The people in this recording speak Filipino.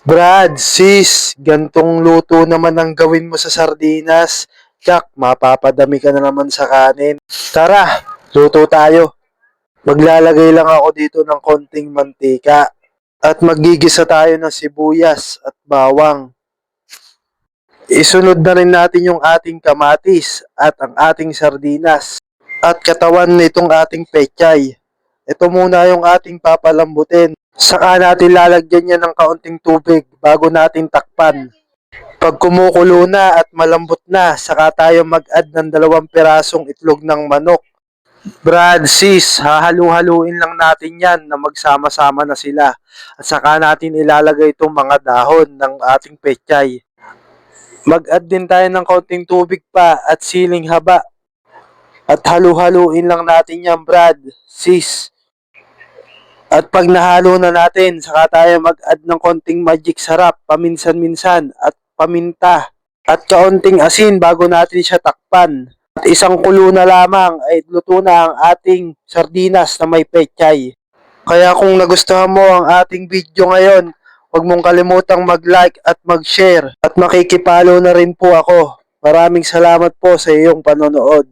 Brad, sis, gantong luto naman ang gawin mo sa sardinas. Tsak, mapapadami ka na naman sa kanin. Tara, luto tayo. Maglalagay lang ako dito ng konting mantika. At magigisa tayo ng sibuyas at bawang. Isunod na rin natin yung ating kamatis at ang ating sardinas. At katawan nitong ating pechay. Ito muna yung ating papalambutin. Saka natin lalagyan yan ng kaunting tubig bago natin takpan. Pag kumukulo na at malambot na, saka tayo mag-add ng 2 pirasong itlog ng manok. Brad, sis, hahalu-haluin lang natin yan na magsama-sama na sila. At saka natin ilalagay itong mga dahon ng ating pechay. Mag-add din tayo ng kaunting tubig pa at siling haba. At halu-haluin lang natin yan, Brad, sis. At pag nahalo na natin, saka tayo mag-add ng konting magic sarap, paminsan-minsan, at paminta. At kaunting asin bago natin siya takpan. At isang kulo na lamang ay luto na ang ating sardinas na may pechay. Kaya kung nagustuhan mo ang ating video ngayon, huwag mong kalimutang mag-like at mag-share. At makikipalo na rin po ako. Maraming salamat po sa iyong panonood.